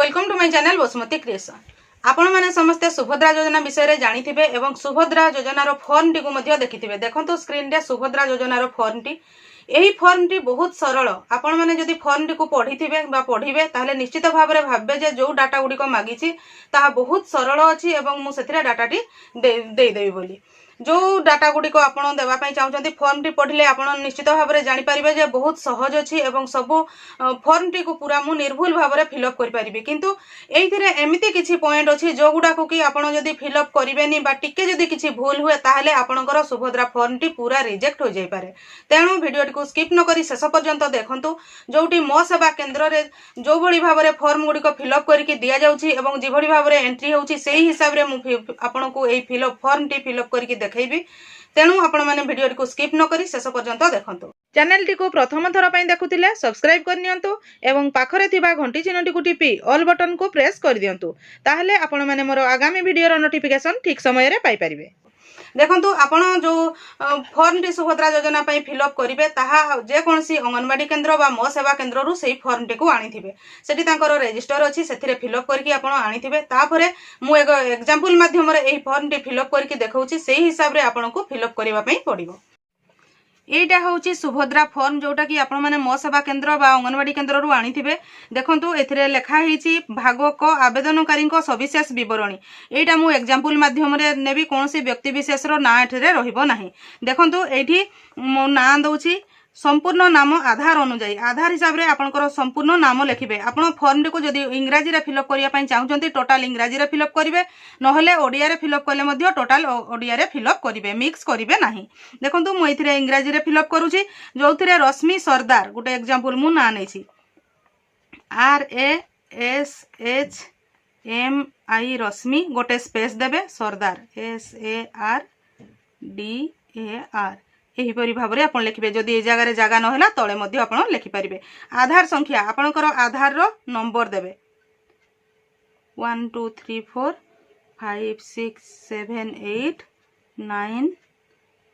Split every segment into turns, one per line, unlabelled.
Welcome to my channel Basumati creation. आपण माने समस्त सुभद्रा योजना विषय रे जानिथिबे एवं सुभद्रा योजनार फॉर्म टी को मध्ये देखिथिबे। देखंतु स्क्रीन रे सुभद्रा योजनार फॉर्म टी एही फॉर्म टी बहुत सरल। आपण माने जदि फॉर्म टी को पढिथिबे बा पढिबे ताहले निश्चित भाबरे भाबबे जे जो डाटा गुडी को मागिछि ताहा बहुत सरल अछि एवं मु सेथिरे डाटा टी देबी बोली। जो डाटा गुडी को आपण देबा पई चाहउछन्ती फॉर्म टी पढिले आपण निश्चित भाबरे जानि परिबे जे बहुत सहज अछि एवं सब फॉर्म टी को पूरा मु निर्भुल भाबरे फिल अप करि परिबे। किंतु एइथिरे एमिति किछि पॉइंट अछि जो गुडा को कि आपण जदि फिल अप करिवेनी बा टिके जदि किछि भूल हुए ताहले आपणकर सुभद्रा फॉर्म टी पूरा रिजेक्ट हो जाय पारे। तेणु वीडियो को स्किप न करी शेष पर्यंत देखंतु। जोटी मो सेवा केंद्र रे जो भली भाबरे फॉर्म गुडी को फिल अप करिकि दिया जाउछि एवं जे भली भाबरे एंट्री होउछि सेही हिसाब रे मु आपणको एई फिल अप फॉर्म टी फिल अप करिकि देखैबी। तेणु आपण माने वीडियो को स्किप न करी शेष पर्यंत देखंतु। चैनल टी को प्रथम थर पई देखुतिले सब्सक्राइब कर नियंतु एवं पाखरे थिबा घंटी चिन्ह टी को टिपी ऑल बटन को प्रेस कर दियंतु। ताहले आपण माने मोर आगामी वीडियो रो नोटिफिकेशन ठीक समय रे पाई परिबे। देखंतु आपण जो फॉर्म टी सुभद्रा योजना पई फिल अप करिवे ताहा जे कोनसी अंगनवाड़ी केंद्र बा मो सेवा केंद्र रु सेही फॉर्म टी को आनिथिबे। सेठी तांकर रजिस्टर अछि सेथिरे फिल अप करके आपण आनिथिबे। तापरे मु एक एग्जांपल माध्यम रे एही फॉर्म टी फिल अप करके देखौछि सेही हिसाब रे आपण को फिल अप करिवा पई पड़िबो। एटा होउची सुभद्रा फॉर्म जोटा कि आपण माने मो सेवा केंद्र बा अंगनवाड़ी केंद्र रु आनिथिबे। देखंतु एथिरे लेखा हेची भाग क आवेदनकारी को सविशेष विवरणी। एटा मु एग्जांपल माध्यम रे नेबी कोनसी व्यक्ति विशेष रो ना एथिरे रहिबो नाही। देखंतु एठी मो ना दउची संपूर्ण नाम आधार अनुसार आधार हिसाब रे आपनकर संपूर्ण नाम लिखिबे। आपण फॉर्म को जदि इंग्रजी रे फिल अप करिया पई चाहउचंती टोटल इंग्रजी रे फिल अप करिवे नहले ओडिया रे फिल अप करले मध्ये टोटल ओडिया रे फिल अप करिवे मिक्स करिवे नाही। देखंतु मु एथिरे इंग्रजी रे फिल अप करूची जोथिरे रश्मि सरदार गुटे एग्जांपल मु ना नेछि RASHMI रश्मि गोटे स्पेस देबे सरदार SARDAR एहीपरी भाव में आप लिखे। जदि ए जगह जगह ना तले आप लिखिपारे। आधार संख्या आपणकर आधार रो नंबर देवे 1 2 3 4 5 6 7 8 9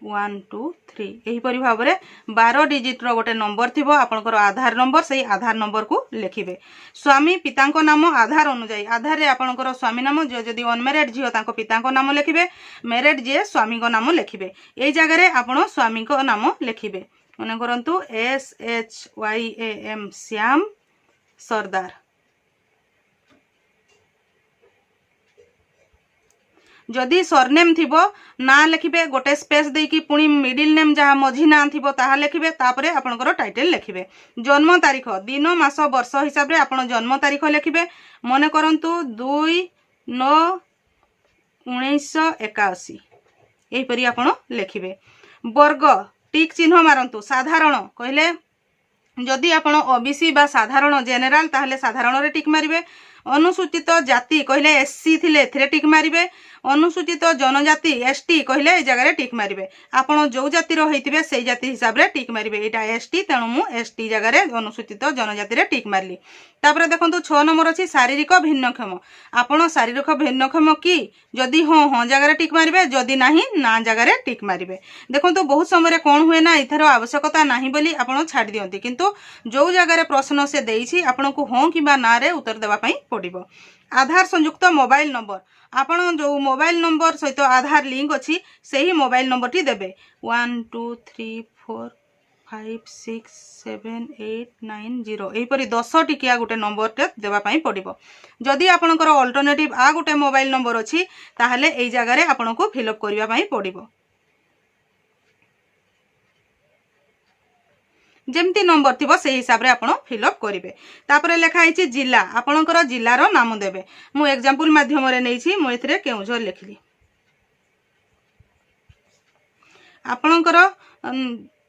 1 2 3 एहीपरी भाव में 12 डिजिट रो गोटे नंबर थिबो आपणकर आधार नंबर से आधार नंबर को लिखिबे। स्वामी पितांको नाम आधार अनुसार आधार रे आपणकर स्वामी नाम जदि अनमेरिड झियो तांको पितांको नाम लिखिबे मैरिड जे स्वामी को नाम लिखिबे। एई जगह रे आपण स्वामी को नाम लिखिबे। मन करंतु SHYAM श्याम सरदार। जदि सरनेम थिबो ना लिखिबे गोटे स्पेस देकी पुणी मिडिल नेम जहाँ मझी ना थिबो ताहा लिखिबे। तापरे आपणकर टाइटल लिखिबे। जन्म तारीख दिन मास वर्ष हिसाब रे आपण जन्म तारीख लिखिबे। मन करंतु 2/9/1981 एही परी आपण लिखिबे। वर्ग टिक चिन्ह मारंतु। साधारण कहले जदि आपण ओबीसी बा साधारण जेनेराल ताहले साधारण रे टिक मारिबे। अनुसूचित जाति कहले एससी थिले एथिरे टिक मारिबे। अनुसूचित जनजाति एसटी कहले ए जगह रे टिक मारिबे। आपण जो जाति रो हेतिबे सेही जाति हिसाब रे टिक मारिबे। एटा एसटी तेणु मु एसटी जगह रे अनुसूचित जनजाति रे टिक मारली। तापरे देखंतु 6 नंबर अछि शारीरिक भिन्नक्षम। आपण शारीरिक भिन्नक्षम की जदि हां जगह रे टिक मारिबे जदि नाही ना जगह रे टिक मारिबे। देखंतु बहुत समय रे कोन हुए ना इथरो आवश्यकता नाही बोली आपण छाडी दियंती। किंतु जो जगह रे प्रश्न से देइछि आपण को हां किबा ना रे उत्तर देबा पई पड़िबो। आधार संयुक्त मोबाइल नंबर आपण जो मोबाइल नंबर सहित आधार लिंक अछि सेही मोबाइल नंबर टी देबे 1 2 3 4 5 6 7 8 9 0 एही परी 10 टिकिया गुटे नंबर टे देबा पई पड़िबो। जदि आपणकर अल्टरनेटिव आ गुटे मोबाइल नंबर अछि ताहले एई जगह रे आपण को फिल अप करिवा पई पड़िबो। जेमती नंबर थिबो से हिसाब रे आपण फिल अप करिवे। तापरे लेखा आइछि जिला आपणकर जिल्लार नाम देबे। मु एग्जांपल माध्यम रे नैछि मु एथिरे केउझर लिखली। आपणकर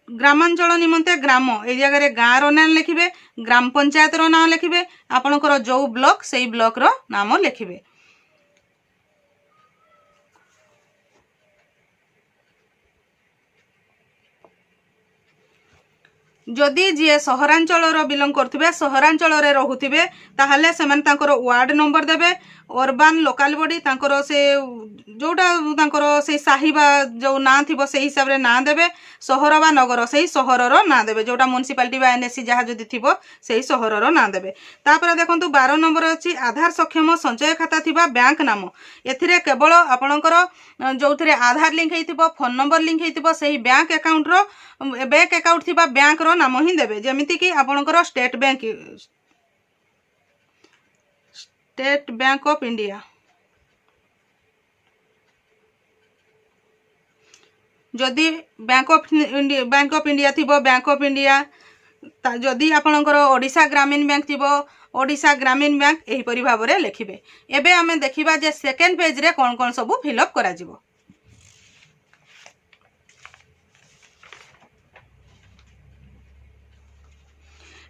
ग्रामांचल निमंते ग्राम ए जगह रे गाँ रो नाम लिखिबे। ग्राम पंचायत रो नाम लिखिबे। आपणकर जो ब्लॉक सेही ब्लॉक रो नाम लिखिबे। जदि जी सहरांचल बिलंग करथिबे सहरांचल रे रहुथिबे ताहले सेमान तांकर वार्ड नंबर देबे अर्बान लोकल बॉडी तांकर से जोटा तांकर से साही बा जो ना थिबो से हिसाब रे ना देबे सहर बा नगर से सहर रो ना देबे जोटा म्युनिसिपालिटी बा एनएससी जहा जदि थिबो से सहर रो ना देबे। तापर देखंतु 12 नंबर अछि आधार सक्षम संचय खाता थिबा बैंक नाम एथिरे केवल आपणकर जोथिरे आधार लिंक हेतिबो फोन नंबर लिंक हेतिबो सेही बैंक अकाउंट थिबा बैंक रो नाम ही देबे जेमिति कि आपणकर स्टेट बैंक ऑफ इंडिया जदि बैंक ऑफ इंडिया थिबो बैंक ऑफ इंडिया जदि आपणकर ओडिशा ग्रामीण बैंक थिबो ओडिशा ग्रामीण बैंक एही परि भाबरे लिखिबे। एबे हमें देखिबा जे सेकेंड पेज रे कोन कोन सब फिलअप करा जिवो।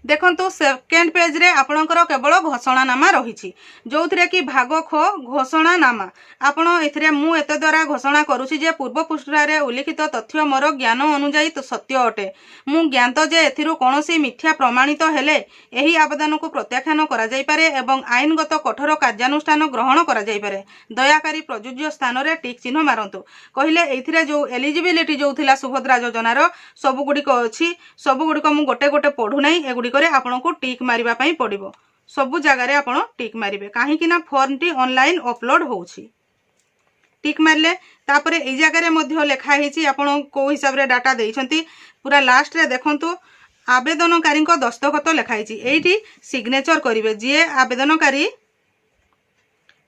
देखंतु सेकेंड पेज रे आपणकर केवल घोषणानामा रही जो थरे कि भाग ख घोषणानामा आपण एथिरे मु एते द्वारा घोषणा करूछि जे पूर्व पृष्ठा रे उल्लिखित तथ्य मोर ज्ञान अनुसायी तो सत्य अटे मु ज्ञात जे एथिरु कोनोसी मिथ्या प्रमाणित हेले एही आवेदन को प्रत्याख्यान करा जाय पारे एवं आईनगत कठोर कार्यानुष्ठान ग्रहण करा जाय पारे दयाकारी प्रयोज्य स्थान रे टिक चिन्ह मारंतु कहिले एथिरे जो एलिजिबिलिटी जो थिला सुभद्रा योजना रो सब गुडी को अछि सब गुडी को मु गोटे गोटे पढु नै एगुडी करे आपन को टिक मारिबा पई पड़िबो सब जगह रे आपन टिक मारिबे काहे कि ना फॉर्म टी ऑनलाइन अपलोड होउछि टिक मारले तापरे ए जगह रे मध्ये लेखा हिची आपन को हिसाब रे डाटा देइछंती पूरा लास्ट रे देखंतु आवेदनकारी को दस्तखत लेखा हिची एठी सिग्नेचर करिवे जे आवेदनकारी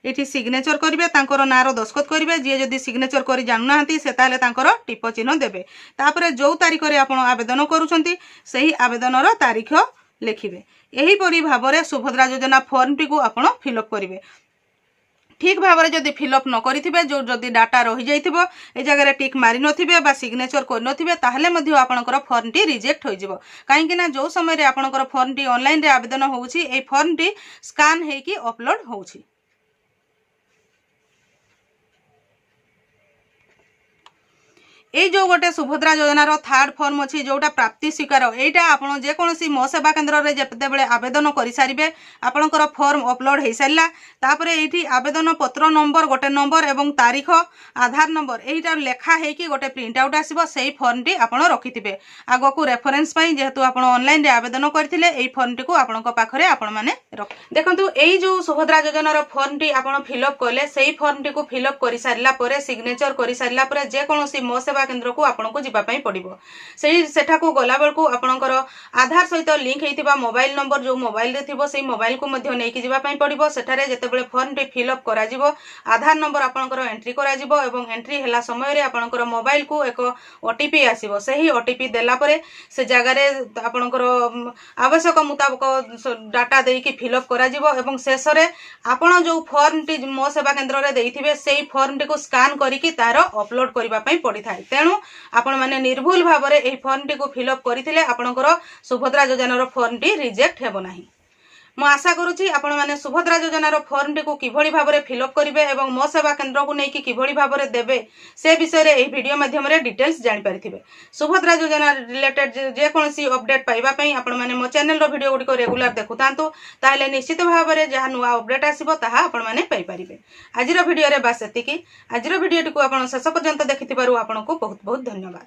एठी सिग्नेचर करिवे तांकर नारो दस्तखत करिवे जे जदी सिग्नेचर करि जानु नाहंती से ताले तांकर टिप चिन्ह देबे तापरे जो तारीख रे आपण आवेदन करूछंती सही आवेदन रो तारीख लिखिबे एही परि भाबरे सुभद्रा योजना फॉर्म टी को आपण फिलअप करिवे ठीक भाव जदि फिलअप न करिथिबे जो जदि डाटा रही जाइथिबो ए जगह रे टिक मारि नथिबे बा सिग्नेचर कर नथिबे ताहले मध्ये आपनकर फॉर्म टी रिजेक्ट होई जिवो काहे कि ना जो समय रे आपनकर फॉर्म टी ऑनलाइन रे आवेदन होउछि ए फॉर्म टी स्कैन हेकी अपलोड होउछि। ए जो गोटे सुभद्रा योजना रो थर्ड फॉर्म अछि जोटा प्राप्ति स्वीकार एटा आपण जे कोनसी मो सेवा केंद्र रे जेते बेले आवेदन करि सारिबे आपनकर फॉर्म अपलोड हे सारला तापरे एठी आवेदन पत्र नंबर गोटे नंबर एवं तारीख आधार नंबर एटा लेखा हे कि गोटे प्रिंट आउट आसीबो सेही फॉर्म टी आपण रखिथिबे आगो को रेफरेंस पई जेहेतु आपण ऑनलाइन रे आवेदन करथिले एही फॉर्म टी को आपनक पाखरे आपण माने रख देखंतु एही जो सुभद्रा योजना रो फॉर्म टी आपण फिलअप करले सेही फॉर्म टी को फिलअप करि सारला परे सिग्नेचर करि सारला परे जे कोनसी मो सेवा केंद्र को आपन को जिबा पई पड़िबो सेही सेठा को गला बेल को आपनकर आधार सहित लिंक हेतिबा मोबाइल नंबर जो मोबाइल रे थिबो सेही मोबाइल को मध्ये नेकी जिबा पई पड़िबो सेठारे जते बेले फॉर्म टी फिलअप करा जिवो आधार नंबर आपनकर एंट्री करा जिवो एवं एंट्री हला समय रे आपनकर मोबाइल को एक ओटीपी आसीबो सेही ओटीपी देला परे से जगह रे आपनकर आवश्यक मुताबिक डाटा देई कि फिलअप करा जिवो एवं शेष रे आपण जो फॉर्म टी मो सेवा केंद्र रे देइथिबे सेही फॉर्म टी को स्कैन करी कि तारो अपलोड करिबा पई पड़ी थाए तेनु आपण माने निर्भुल भाबरे एही फॉर्म टी को फिलअप करिथिले आपणकर सुभद्रा योजना रो फॉर्म टी रिजेक्ट हेबो नाही। मु आशा करूची आपण माने सुभद्रा योजना रो फॉर्म टी को किभଳି भाबरे फिलअप करिवे एवं मो सेवा केंद्र को नै कि किभଳି भाबरे देबे से विषय रे एही वीडियो माध्यम रे डिटेल्स जानि परिथिबे। सुभद्रा योजना रिलेटेड जे कोनसी अपडेट पाइबा पई आपण माने मो चैनल रो वीडियो गुडी को रेगुलर देखुतांतु ताहले निश्चित भाबरे जहा नुवा अपडेट आसीबो ताहा आपण माने पाइ परिबे। आजिरो वीडियो रे बास एतिकी आजिरो वीडियो टी को आपण शेष पर्यंत देखिथिबारु आपण को बहुत बहुत धन्यवाद।